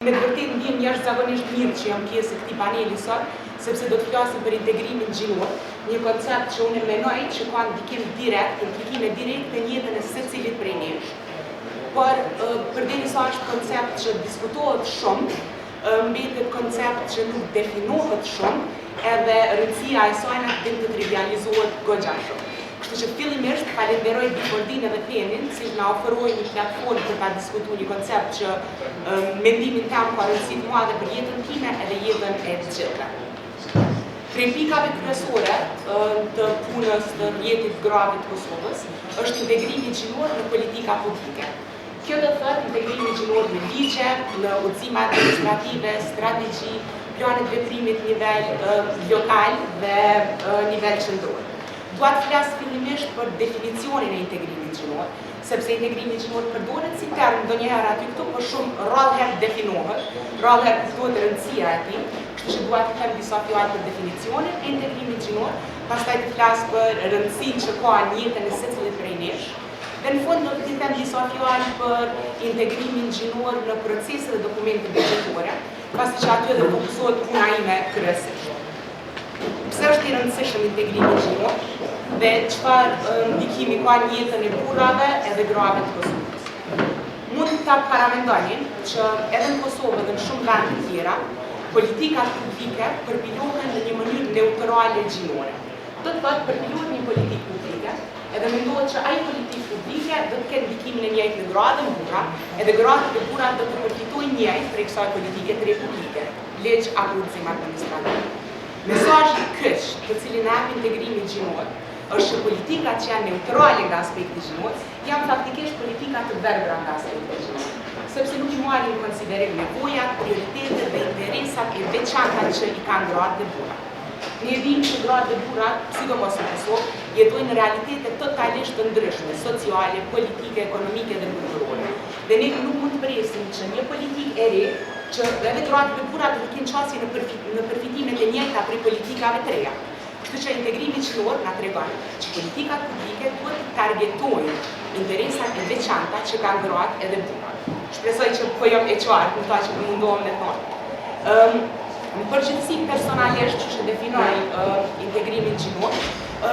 Me të vërtetë ndiem jashtëzakonisht mirë që jam pjesë e këtij paneli sot, sepse do të flasim për integrimin gjinor, një koncept që unë mendoj që ka ndikim direkt, implikime direkte në jetën e secilit prej nesh. Por përderisa është koncept që diskutohet shumë, mbetet koncept që nuk definohet shumë, edhe rëndësia e saj na të trivializohet goxha shumë. Kështu që fillimisht falenderoj Bifordin edhe Penin, si na ofroi një platformë për ta diskutuar një koncept që mendimin tim ka rëndësi të madhe për jetën time edhe jetën e të gjithëve. Prej pikave kryesore të punës të rrjetit grave të Kosovës është integrimi gjinor në politika publike. Kjo do thotë integrimi gjinor në ligje, në udhëzime administrative, strategji, planet veprimit nivel lokal dhe nivel qendror. Dua të flas fillimisht për definicionin e integrimit gjinor, sepse integrimi gjinor përdoret si term ndonjëherë aty këtu, por shumë rrallëherë definohet, rrallëherë kuptohet rëndësia e tij, kështu që dua të them disa fjalë për definicionin e integrimit gjinor, pastaj të flas për rëndësinë që ka në jetën e secilit prej nesh, dhe në fund do të them disa fjalë për integrimin gjinor në procese dhe dokumente buxhetore, pasi që aty do fokusohet puna ime kryesisht. Pse është i rëndësishëm integrimi gjinor dhe çfarë ndikimi ka në jetën e burrave edhe grave të Kosovës? Mund ta paramendoni që edhe në Kosovë dhe në shumë vende të tjera, politikat publike përpilohen në një mënyrë neutrale gjinore. Do të thotë përpilohet një politikë publike, edhe mendohet që ai politikë publike do të ketë ndikimin e njëjtë në gra dhe në burra, edhe gratë dhe burrat do të përfitojnë njëjtë prej kësaj politike të republike, ligj apo udhëzim administrativ. Mesazhi kyç, të cilin e jep integrimi gjinor, është që politikat që janë neutrale nga aspekti gjinor, janë faktikisht politikat të verbra nga aspekti gjinor, sepse nuk i marrin në konsiderim nevojat, prioritetet dhe interesat e veçanta që i kanë gratë dhe burrat. Ne dimë që gratë dhe burrat, sidomos në Kosovë, jetojnë në realitete totalisht të ndryshme, sociale, politike, ekonomike dhe kulturore. Dhe ne nuk mund të presim që një politikë e re që edhe gratë dhe burrat do të kenë çësje në përfitimet e njëjta prej politikave të reja. Kështu që integrimi gjinor na tregon që politikat publike duhet të targetojnë interesat e veçanta që kanë gratë edhe burrat. Shpresoj që po jam e qartë në ta që mundohem me thonë. Në përgjithësi personalisht që definoj integrimin gjinor,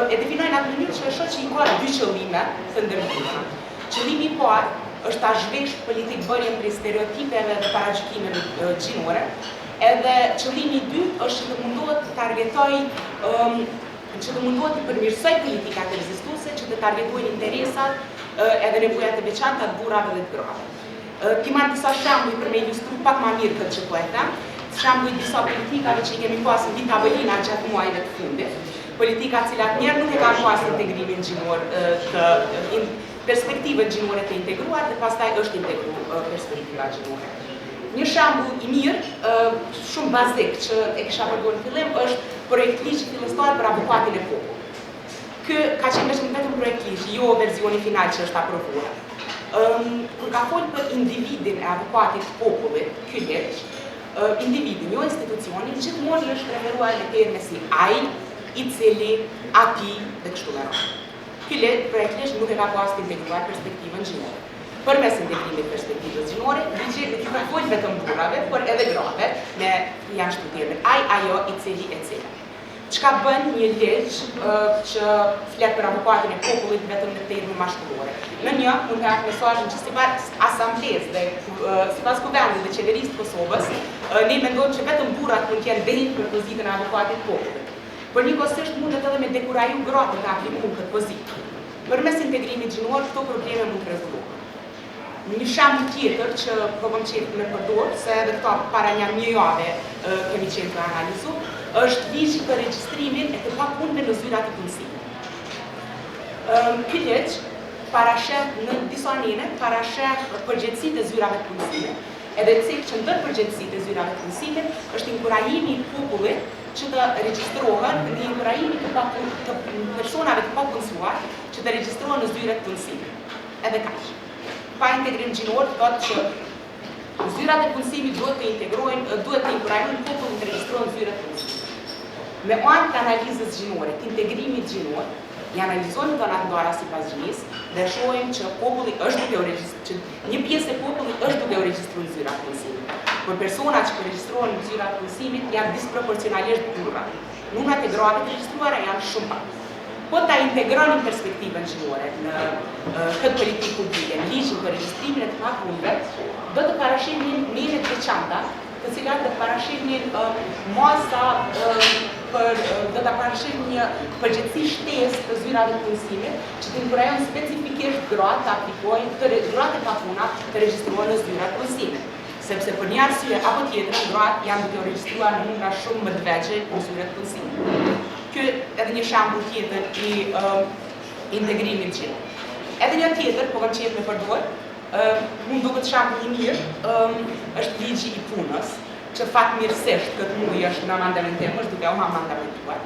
e definoj në atë mënyrë që është që i ka dy qëllime të ndërlidhura. Qëllimi i parë është ta zhvesh politikbërjen prej stereotipeve dhe paragjykimeve gjinore, edhe qëllimi i dytë është që të mundohet të targetoj, që të mundohet të përmirësoj politikat ekzistuese, që të targetojnë interesat edhe nevojat e veçanta të burrave dhe të grave. Ti marr disa shembuj për me ilustru pak më mirë këtë që po e them. Shembuj disa politikave që i kemi pasur mbi tavolina gjatë muajve të fundit, politika cilat njerë nuk e kanë pasur integrimin gjinor të perspektivën gjinore të integruar dhe pastaj është integruar perspektiva gjinore. Një shembull i mirë, shumë bazik që e kisha përdorur në fillim është projekt ligji fillestar për avokatin e popullit. Ky ka qenë vetëm projekt ligji, jo versioni final që është aprovuar. Kur ka folur për individin e avokatit të popullit, ky ligj, individi, jo institucioni, gjithmonë është referuar në terme si ai, i cili, ati dhe kështu me radhë. Ky projekt ligj nuk e ka pasur integruar perspektivën gjinore. Përmes integrimit perspektivës gjinore, ligji nuk i ka folur vetëm burrave, por edhe grave, me janë shtu termet ai, ajo, i cili, e cila. Çka bën një ligj që flet për avokatin e popullit vetëm në terme maskullore? Në një mund të jap mesazhin që sipas asamblesë dhe sipas kuvendit dhe qeverisë të Kosovës, ne mendojmë që vetëm burrat mund të kenë drejt për pozitën e avokatit të popullit. Por njëkohësisht mundet edhe me dekuraju gratë të aplikuar këtë pozitë. Përmes integrimit gjinor këto probleme mund të rregullohen. Një shembull tjetër që po kam qenë me përdor, se edhe këta para një jave kemi qenë të analizu, është ligji për regjistrimin e të papunëve në zyrat e punësimit. Ky ligj parasheh në disa anëne, parasheh përgjegjësitë e zyrave të punësimit, edhe cek që ndër përgjegjësitë e zyrave të punësimit është inkurajimi i popullit që të regjistrohen dhe inkurajimi të personave të papunësuar që të regjistrohen në zyrat të punësimit. Edhe kaq. Pa integrim gjinor thotë që zyrat e punësimit duhet të integrojnë, duhet të inkurajojnë popullin të regjistrohen në zyrat të punësimit. Me anë të analizës gjinore, të integrimit gjinor, i analizojmë dhënat ndara sipas gjinisë dhe shohim që populli është duke u regjistruar, një pjesë e popullit është duke u regjistruar në zyrat të punësimit. Por persona që përregjistrohen në zyrat e punësimit janë disproporcionalisht burra. Numrat e grave të regjistruara janë shumë pak. Po ta integronin perspektivën gjinore në këtë politikë publike, në ligjin për regjistrimin e të papunëve, do të parashihnin mjene të veçanta, të cilat do të parashihnin masa do të parashihnin një përgjithësi shtesë të zyrave të punësimit, që të inkurajon specifikisht gratë të aplikojnë, gratë e papuna të regjistruar në zyrat të punësimit. Sepse për një arsye apo tjetër, gratë janë duke u regjistruar në numra shumë më të vegjël në zyrat të punësimit. Ky edhe një shembull tjetër i integrimit gjinor. Edhe një tjetër, po kam qejf me përdor, mund duket shembull i mirë, është ligji i punës, që fatmirësisht këtë muaj është në amandamentim, është duke u amandamentuar.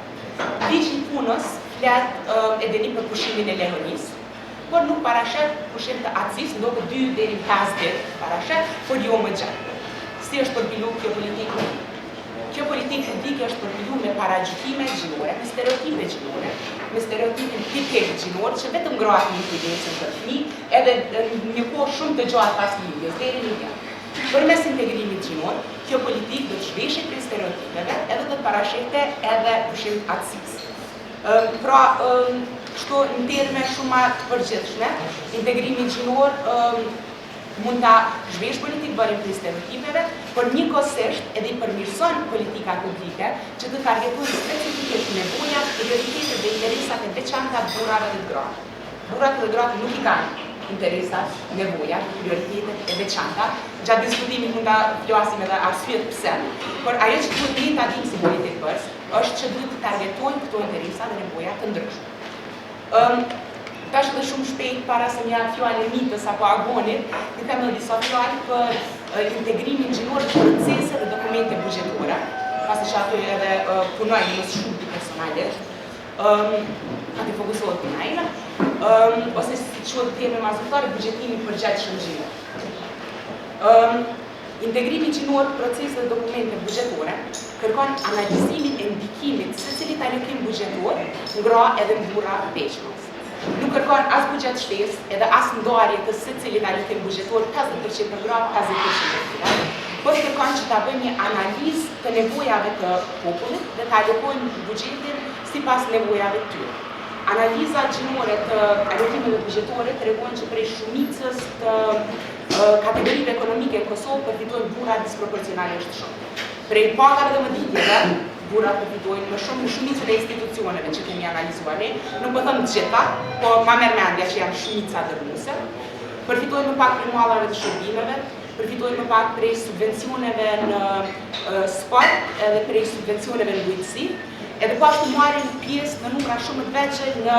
Ligji i punës flet edhe një për pushimin e lehonisë, por nuk parashet pushim të atësisë, ndoshta 2 deri në 5 ditë parashet, por jo më gjatë. Si është përpilu kjo politikë? Kjo politikë publike është përpilu me paragjykime gjinore, me stereotipe gjinore, me stereotipin tipik gjinor, që vetëm gratë nuk i vjesën për fëmijë, edhe një kohë shumë të gjatë pas lidhjes, deri në vjet. Përmes integrimit gjinor, kjo politikë do të zhveshit prej stereotipeve, edhe do të parashete edhe pushim atësisë. Pra, kështu në terme shumë të përgjithshme, integrimi gjinor mund ta zhvesh politikë bërim për stereotipeve, por njëkohësisht edhe i përmirëson politika publike që të targetojnë specifikisht nevojat, prioritetet dhe interesat e veçanta të burrave dhe të grave. Burrat dhe gratë nuk i kanë interesat, nevojat, prioritetet e veçanta. Gjatë diskutimit mund ta flasim edhe arsyet pse, por ajo që duhet ne ta dimë si politikës është që duhet të targetojnë këto interesa dhe nevoja të ndryshme. Tash dhe shumë shpejt para se mja fjallë e mitës apo agonit, të them në disa fjallë për integrimin gjinor të procese dhe dokumente bugjetore, pasi që ato edhe punojnë në shumë personalisht, aty fokusohet punajnë, ose si quhet teme mazutare, bugjetimi përgjithshëm gjinor. Integrimi gjinor procese dhe dokumente bugjetore kërkon analizimin e ndikimit se cilit alokim bugjetor ngra edhe mbura veçmës. Nuk kërkon as buxhet shtesë, edhe as ndarje të secilit alokim bugjetor 50% për gratë, 50% për fëmijë, por kërkon që ta bëjmë një analizë të nevojave të popullit dhe ta alokojmë buxhetin sipas nevojave të tyre. Analiza gjinore të alokimeve bugjetore tregojnë që prej shumicës të kategorive ekonomike në Kosovë përfitojnë burra disproporcionalisht shumë. Prej pagave dhe mëditjeve, burrat përfitojnë më shumë në shumicën e institucioneve që kemi analizuar ne, nuk po them të gjitha, po ma merr mendja që janë shumica dërmuese. Përfitojnë më pak prej mallrave të shërbimeve, përfitojnë më pak prej subvencioneve në sport edhe prej subvencioneve në bujqësi, edhe po ashtu marrin pjesë në numra shumë të vegjël në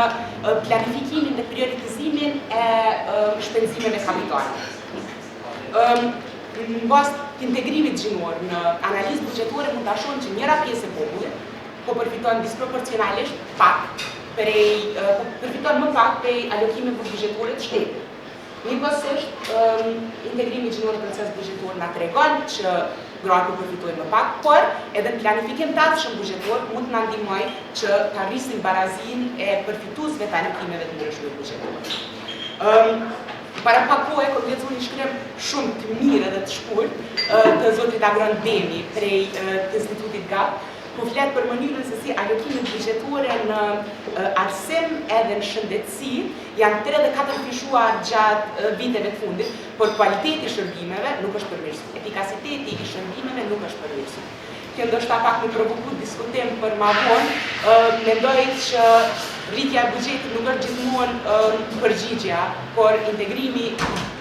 planifikimin dhe prioritizimin e shpenzimeve kapitale. Në bazë të integrimit gjinor në analizë bugjetore mund ta shohim që njëra pjesë e popullit po përfiton disproporcionalisht pak përfiton më pak prej alokimeve bugjetore të shtetit. Njëkohësisht, integrimi gjinor në proces bugjetor na tregon që gratë përfitojnë më pak, por edhe në planifikim të ardhshëm bugjetor mund të na ndihmojë që ta rrisim barazinë e përfituesve të alokimeve të ndryshme bugjetore. Para pak kohë kam lexuar një shkrim shumë të mirë dhe të shkurt të zotit Agron Demi prej të Institutit GAP, ku flet për mënyrën se si alokimet bugjetore në arsim edhe në shëndetësi janë 3 dhe 4 fishuar gjatë viteve të fundit, por kualiteti i shërbimeve nuk është përmirësuar. Efikasiteti i shërbimeve nuk është përmirësuar. Kjo ndoshta pak më provoku diskutim për ma vonë, mendoj që rritja e buxhetit nuk është gjithmonë përgjigjja, por integrimi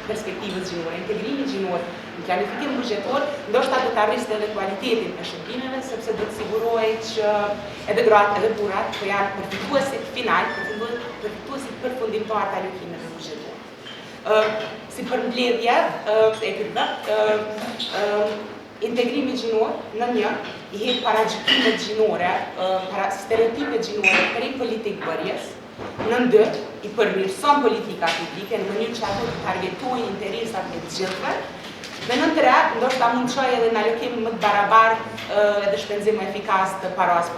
perspektivës gjinore, integrimi gjinor në planifikim bugjetor, ndoshta do të arrisë edhe kualitetin e shërbimeve, sepse do të sigurohej që edhe gratë edhe burrat po janë përfituesit final, përfituesit përfundimtar të alokimeve bugjetore. Si përmbledhje e këtyre, integrimi gjinor në një i hedh paragjykimet gjinore, para stereotipet gjinore prej politikë bërjes, në dy i përmirëson politika publike në mënyrë që ato të targetojnë interesat e të gjithëve, dhe në tre ndoshta mund të çojë edhe në alokim më të barabartë edhe shpenzim më efikas të parave